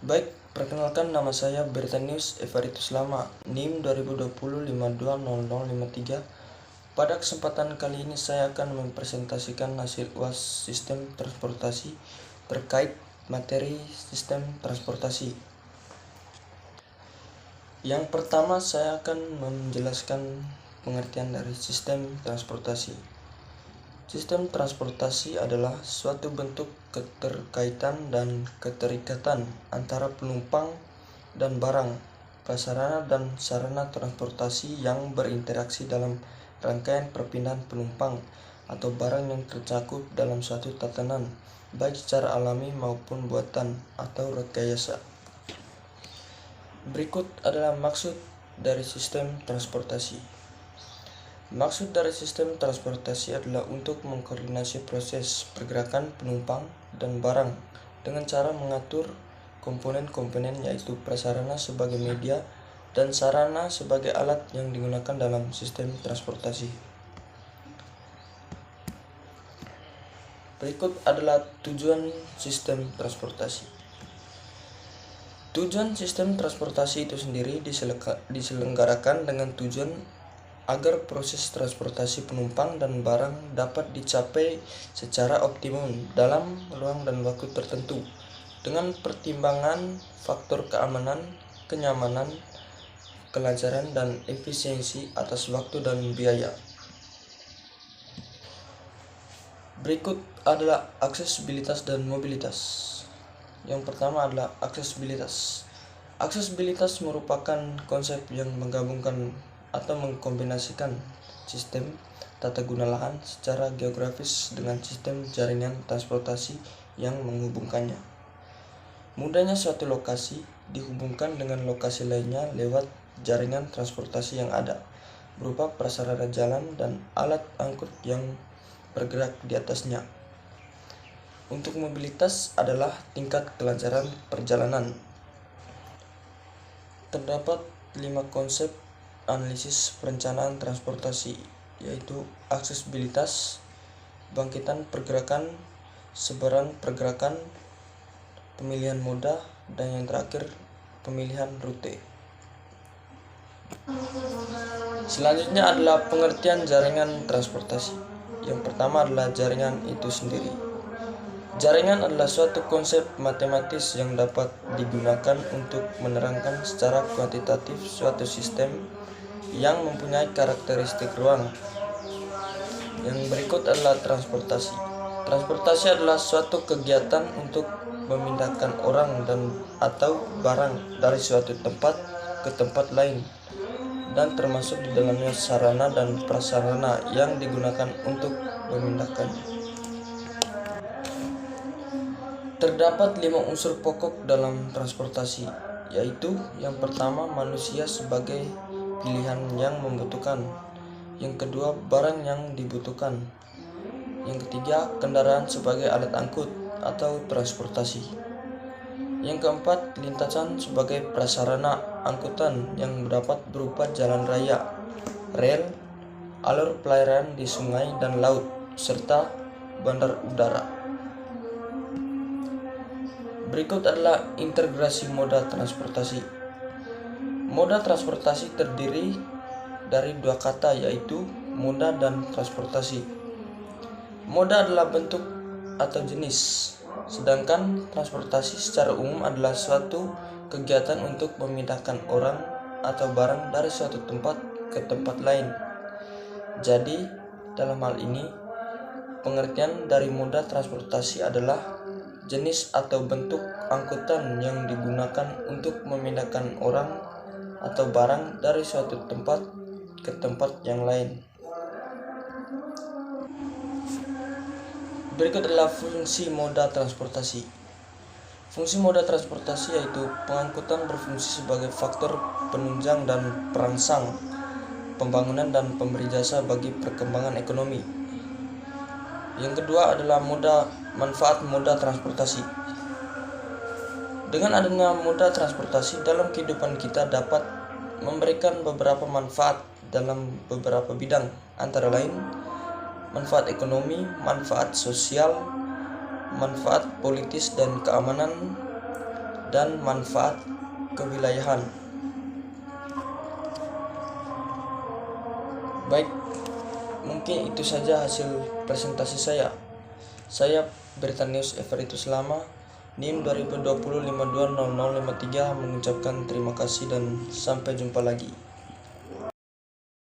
Baik, perkenalkan nama saya Bertanius Evaritus Lama, NIM 2020520053. Pada kesempatan kali ini saya akan mempresentasikan hasil UAS Sistem Transportasi terkait materi Sistem Transportasi. Yang pertama, saya akan menjelaskan pengertian dari Sistem Transportasi. Sistem transportasi adalah suatu bentuk keterkaitan dan keterikatan antara penumpang dan barang, prasarana dan sarana transportasi yang berinteraksi dalam rangkaian perpindahan penumpang atau barang yang tercakup dalam suatu tatanan, baik secara alami maupun buatan atau rekayasa. Berikut adalah maksud dari sistem transportasi. Maksud dari sistem transportasi adalah untuk mengkoordinasi proses pergerakan penumpang dan barang dengan cara mengatur komponen-komponen, yaitu prasarana sebagai media dan sarana sebagai alat yang digunakan dalam sistem transportasi. Berikut adalah tujuan sistem transportasi. Tujuan sistem transportasi itu sendiri diselenggarakan dengan tujuan agar proses transportasi penumpang dan barang dapat dicapai secara optimum dalam ruang dan waktu tertentu dengan pertimbangan faktor keamanan, kenyamanan, kelancaran, dan efisiensi atas waktu dan biaya. Berikut adalah aksesibilitas dan mobilitas. Yang pertama adalah aksesibilitas. Aksesibilitas merupakan konsep yang menggabungkan atau mengkombinasikan sistem tata guna lahan secara geografis dengan sistem jaringan transportasi yang menghubungkannya. Mudahnya suatu lokasi dihubungkan dengan lokasi lainnya lewat jaringan transportasi yang ada, berupa prasarana jalan dan alat angkut yang bergerak di atasnya. Untuk mobilitas adalah tingkat kelancaran perjalanan. Terdapat 5 konsep analisis perencanaan transportasi, yaitu aksesibilitas, bangkitan pergerakan, sebaran pergerakan, pemilihan moda, dan yang terakhir pemilihan rute. Selanjutnya adalah pengertian jaringan transportasi. Yang pertama adalah jaringan itu sendiri. Jaringan adalah suatu konsep matematis yang dapat digunakan untuk menerangkan secara kuantitatif suatu sistem yang mempunyai karakteristik ruang. Yang berikut adalah transportasi. Transportasi adalah suatu kegiatan untuk memindahkan orang dan atau barang dari suatu tempat ke tempat lain, dan termasuk di dalamnya sarana dan prasarana yang digunakan untuk memindahkannya. Terdapat 5 unsur pokok dalam transportasi, yaitu yang pertama manusia sebagai pilihan yang membutuhkan, yang kedua barang yang dibutuhkan, yang ketiga kendaraan sebagai alat angkut atau transportasi, yang keempat lintasan sebagai prasarana angkutan yang dapat berupa jalan raya, rel, alur pelayaran di sungai dan laut, serta bandar udara. Berikut adalah integrasi moda transportasi. Moda transportasi terdiri dari 2 kata, yaitu moda dan transportasi. Moda adalah bentuk atau jenis, sedangkan transportasi secara umum adalah suatu kegiatan untuk memindahkan orang atau barang dari suatu tempat ke tempat lain. Jadi, dalam hal ini, pengertian dari moda transportasi adalah jenis atau bentuk angkutan yang digunakan untuk memindahkan orang atau barang dari suatu tempat ke tempat yang lain. Berikut adalah fungsi moda transportasi. Fungsi moda transportasi yaitu pengangkutan berfungsi sebagai faktor penunjang dan perangsang pembangunan dan pemberi jasa bagi perkembangan ekonomi. Yang kedua adalah manfaat moda transportasi. Dengan adanya moda transportasi dalam kehidupan kita dapat memberikan beberapa manfaat dalam beberapa bidang, antara lain manfaat ekonomi, manfaat sosial, manfaat politis dan keamanan, dan manfaat kewilayahan. Baik, mungkin itu saja hasil presentasi saya. Saya Bertanius Everitus Lama, NIM 2020 520053 mengucapkan terima kasih dan sampai jumpa lagi.